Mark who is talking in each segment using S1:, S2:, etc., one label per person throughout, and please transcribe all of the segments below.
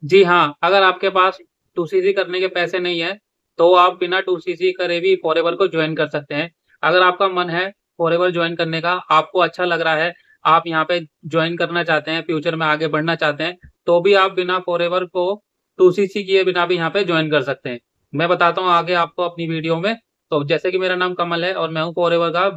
S1: जी हाँ, अगर आपके पास 2सीसी करने के पैसे नहीं है, तो आप बिना 2सीसी करे भी फॉरएवर को जॉइन कर सकते हैं। अगर आपका मन है फॉरएवर जॉइन करने का, आपको अच्छा लग रहा है, आप यहाँ पे जॉइन करना चाहते हैं, फ्यूचर में आगे बढ़ना चाहते हैं, तो भी आप बिना फॉरएवर को 2सीसी किए बिना भी यहाँ पे जॉइन कर सकते हैं। मैं बताता हूँ आगे आपको अपनी वीडियो में। तो जैसे कि मेरा नाम कमल है और मैं हूँ फॉरएवर का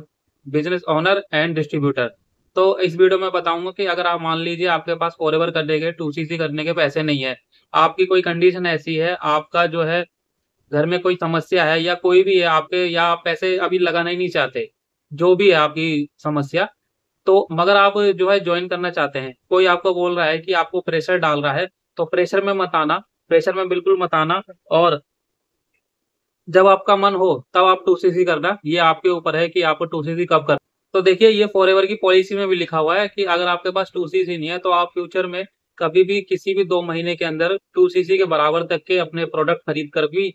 S1: बिज़नेस ओनर एंड डिस्ट्रीब्यूटर। तो इस वीडियो में बताऊँगा कि अगर आप मान लीजिए आपके पास फॉरएवर करने के 2सीसी करने के पैसे नहीं है, आपकी कोई कंडीशन ऐसी है, आपका जो है घर में कोई समस्या है या कोई भी है आपके, या आप पैसे अभी लगाना ही नहीं चाहते, जो भी है आपकी समस्या, तो मगर आप जो है जॉइन करना चाहते हैं, कोई आपको बोल रहा है कि आपको प्रेशर डाल रहा है, तो प्रेशर में मत आना, प्रेशर में बिल्कुल मत आना। और जब आपका मन हो तब आप 2सीसी करना, ये आपके ऊपर है कि आपको 2सीसी कब करना। तो देखिए ये फॉरएवर की पॉलिसी में भी लिखा हुआ है कि अगर आपके पास 2सीसी नहीं है तो आप फ्यूचर में कभी भी किसी भी 2 महीने के अंदर 2सीसी के बराबर तक के अपने प्रोडक्ट खरीद कर भी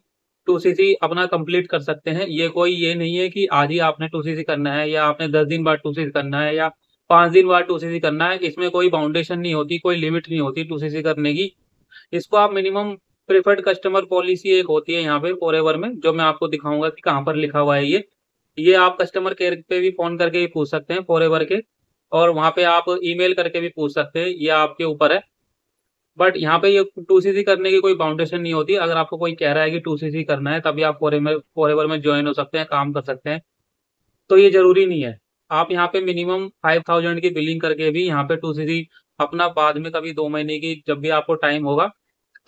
S1: 2सीसी अपना कंप्लीट कर सकते हैं। ये कोई ये नहीं है कि आज ही आपने 2सीसी करना है या आपने 10 दिन बाद 2सीसी करना है या 5 दिन बाद 2सीसी करना है। इसमें कोई बाउंडेशन नहीं होती, कोई लिमिट नहीं होती 2सीसी करने की। इसको आप मिनिमम प्रेफर्ड कस्टमर पॉलिसी एक होती है यहाँ पे फॉरएवर में, जो मैं आपको दिखाऊँगा कि कहाँ पर लिखा हुआ है ये। ये आप कस्टमर केयर पे भी फ़ोन करके भी पूछ सकते हैं फॉरएवर के, और वहाँ पे आप ईमेल करके भी पूछ सकते हैं, ये आपके ऊपर है। बट यहाँ पे ये 2सीसी करने की कोई बाउंडेशन नहीं होती। अगर आपको कोई कह रहा है कि 2सीसी करना है तभी आप फॉरएवर में जॉइन हो सकते हैं, काम कर सकते हैं, तो ये ज़रूरी नहीं है। आप यहाँ पे मिनिमम 5000 की बिलिंग करके भी यहाँ पे 2सीसी अपना बाद में कभी 2 महीने की जब भी आपको टाइम होगा,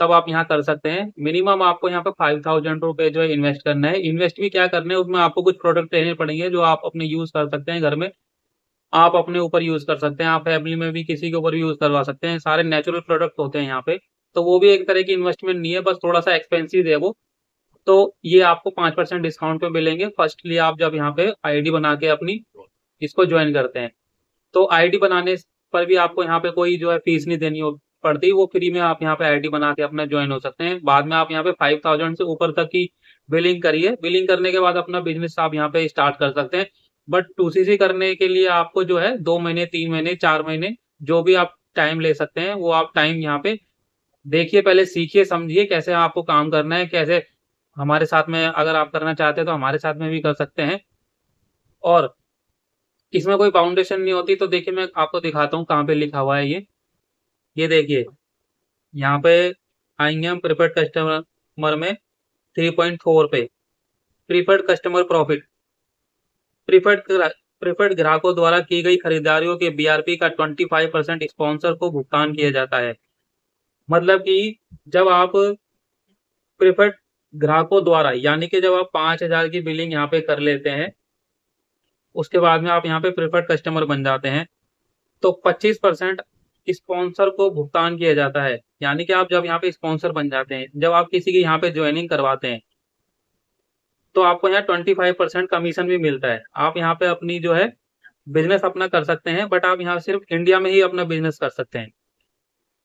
S1: तब आप यहाँ कर सकते हैं। मिनिमम आपको यहाँ पे ₹5000 जो है इन्वेस्ट करना है। इन्वेस्ट भी क्या करना है, उसमें आपको कुछ प्रोडक्ट लेने पड़ेंगे जो आप अपने यूज़ कर सकते हैं घर में। आप अपने ऊपर यूज़ कर सकते हैं, आप फैमिली में भी किसी के ऊपर भी यूज़ करवा सकते हैं। सारे नेचुरल प्रोडक्ट होते हैं यहाँ पे। तो वो भी एक तरह की इन्वेस्टमेंट नहीं है, बस थोड़ा-सा एक्सपेंसिव है वो। तो ये आपको 5% डिस्काउंट पे मिलेंगे फर्स्टली आप जब यहाँ पे आईडी बना के अपनी इसको जॉइन करते हैं। तो आईडी बनाने पर भी आपको यहाँ पे कोई जो है फीस नहीं देनी हो पड़ती, वो फ्री में आप यहाँ पे आईडी बना के अपना जॉइन हो सकते हैं। बाद में आप यहाँ पे 5000 से ऊपर तक की बिलिंग करिए, बिलिंग करने के बाद अपना बिज़नेस आप यहाँ पे स्टार्ट कर सकते हैं। बट 2सीसी करने के लिए आपको जो है 2 महीने, 3 महीने, 4 महीने जो भी आप टाइम ले सकते हैं, वो आप टाइम यहाँ पे देखिए, पहले सीखिए, समझिए कैसे आपको काम करना है, कैसे हमारे साथ में अगर आप करना चाहते हैं तो हमारे साथ में भी कर सकते हैं। और इसमें कोई बाउंडेशन नहीं होती। तो देखिए मैं आपको दिखाता हूँ कहाँ पे लिखा हुआ है ये। ये देखिए, यहाँ पे आएँगे हम प्रेफर्ड कस्टमर में 3.4 पे, प्रेफर्ड कस्टमर प्रॉफिट। प्रेफर्ड ग्रा प्रेफर्ड ग्राहकों द्वारा की गई खरीदारियों के बीआरपी का 25% स्पॉन्सर को भुगतान किया जाता है। मतलब कि जब आप प्रेफर्ड ग्राहकों द्वारा, यानी कि जब आप 5000 की बिलिंग यहाँ पे कर लेते हैं, उसके बाद में आप यहाँ पे प्रेफर्ड कस्टमर बन जाते हैं, तो 25% स्पॉन्सर को भुगतान किया जाता है। यानी कि आप जब यहाँ पे स्पॉन्सर बन जाते हैं, जब आप किसी की यहाँ पे जॉइनिंग करवाते हैं, तो आपको यहाँ 25% कमीशन भी मिलता है। आप यहाँ पे अपनी जो है बिज़नेस अपना कर सकते हैं, बट आप यहाँ सिर्फ़ इंडिया में ही अपना बिज़नेस कर सकते हैं।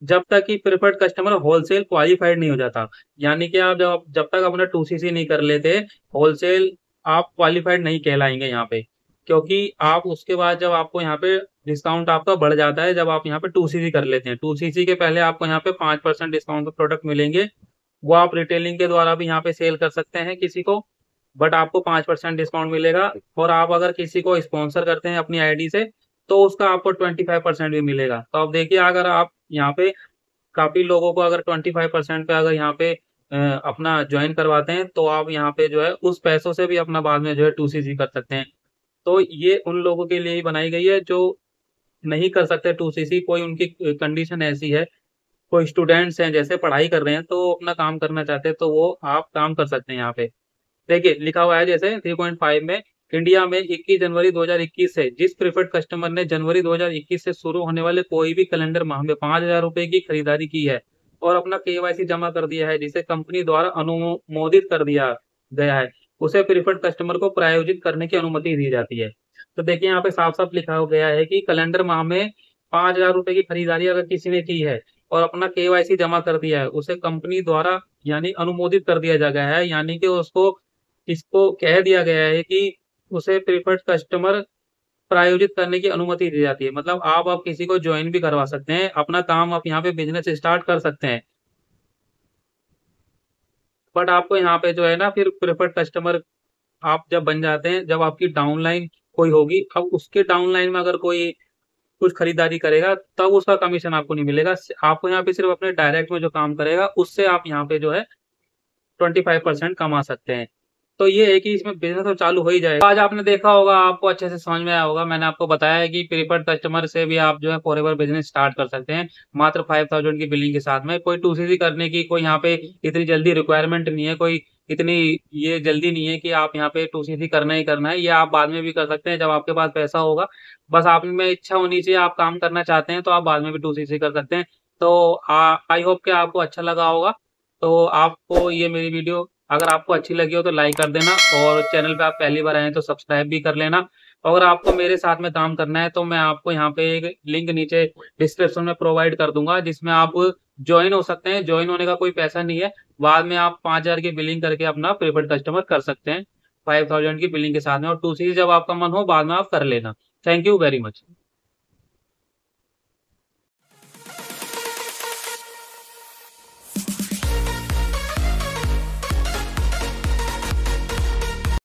S1: जब तक कि प्रेफर्ड कस्टमर होलसेल क्वालिफाइड नहीं हो जाता। यानी कि आप जब तक अपना 2सीसी नहीं कर लेते, होलसेल आप क्वालिफाइड नहीं कहलाएँगे यहाँ पे। क्योंकि आप उसके बाद जब आपको यहाँ पे डिस्काउंट आपका बढ़ जाता है, जब आप यहाँ पे 2सीसी कर लेते हैं। 2सीसी के पहले आपको यहाँ पे 5% डिस्काउंट पे प्रोडक्ट मिलेंगे। वो आप रिटेलिंग के द्वारा भी यहाँ पे सेल कर सकते हैं किसी को, बट आपको 5% डिस्काउंट मिलेगा। और आप अगर किसी को स्पॉन्सर करते हैं अपनी आईडी से, तो उसका आपको 25% भी मिलेगा। तो अब देखिए, अगर आप यहाँ पे काफ़ी लोगों को अगर 25% पे अगर यहाँ पे अपना जॉइन करवाते हैं, तो आप यहाँ पे जो है उस पैसों से भी अपना बाद में जो है 2सीसी कर सकते हैं। तो ये उन लोगों के लिए ही बनाई गई है जो नहीं कर सकते 2सीसी, कोई उनकी कंडीशन ऐसी है, कोई स्टूडेंट्स हैं जैसे पढ़ाई कर रहे हैं, तो वो अपना काम करना चाहते हैं, तो वो आप काम कर सकते हैं यहाँ पे। देखिए लिखा हुआ है जैसे 3.5 में, इंडिया में 21 जनवरी 2021 से जिस प्रेफर्ड कस्टमर ने जनवरी 2021 से शुरू होने वाले कोई भी कैलेंडर माह में ₹5000 की खरीदारी की है और अपना केवाईसी जमा कर दिया है, जिसे कंपनी द्वारा अनुमोदित कर दिया गया है, उसे प्रेफर्ड कस्टमर को प्रायोजित करने की अनुमति दी जाती है। तो देखिए यहाँ पे साफ-साफ लिखा हो गया है कि कैलेंडर माह में ₹5000 की खरीदारी अगर किसी ने की है और अपना केवाईसी जमा कर दिया है, उसे कंपनी द्वारा यानी अनुमोदित कर दिया जा गया है, यानी कि उसको इसको कह दिया गया है कि उसे प्रेफर्ड कस्टमर प्रायोजित करने की अनुमति दी जाती है। मतलब आप अब किसी को जॉइन भी करवा सकते हैं, अपना काम आप यहाँ पे बिज़नेस स्टार्ट कर सकते हैं। बट आपको यहाँ पे जो है ना फिर प्रेफर्ड कस्टमर आप जब बन जाते हैं, जब आपकी डाउनलाइन कोई होगी, अब उसके डाउनलाइन में अगर कोई कुछ खरीदारी करेगा तब उसका कमीशन आपको नहीं मिलेगा। आपको यहाँ पे सिर्फ अपने डायरेक्ट में जो काम करेगा उससे आप यहाँ पे जो है 25% कमा सकते हैं। तो ये है कि इसमें बिजनेस तो चालू हो ही जाएगा। आज आपने देखा होगा, आपको अच्छे से समझ में आया होगा, मैंने आपको बताया है कि प्रीफर्ड कस्टमर से भी आप जो है फॉरएवर बिजनेस स्टार्ट कर सकते हैं मात्र 5000 की बिलिंग के साथ में। कोई 2CC करने की कोई यहाँ पे इतनी जल्दी रिक्वायरमेंट नहीं है, कोई इतनी ये जल्दी नहीं है कि आप यहाँ पे 2CC करना ही करना है। ये आप बाद में भी कर सकते हैं जब आपके पास पैसा होगा। बस आप में इच्छा होनी चाहिए, आप काम करना चाहते हैं तो आप बाद में भी 2CC कर सकते हैं। तो आई होप कि आपको अच्छा लगा होगा। तो आपको ये मेरी वीडियो अगर आपको अच्छी लगी हो तो लाइक कर देना, और चैनल पे आप पहली बार आए हैं तो सब्सक्राइब भी कर लेना। अगर आपको मेरे साथ में काम करना है तो मैं आपको यहाँ पे एक लिंक नीचे डिस्क्रिप्शन में प्रोवाइड कर दूंगा, जिसमें आप ज्वाइन हो सकते हैं। ज्वाइन होने का कोई पैसा नहीं है, बाद में आप 5000 की बिलिंग करके अपना प्रीपेड कस्टमर कर सकते हैं 5000 की बिलिंग के साथ में, और 2CC जब आपका मन हो बाद में आप कर लेना। Thank you very much.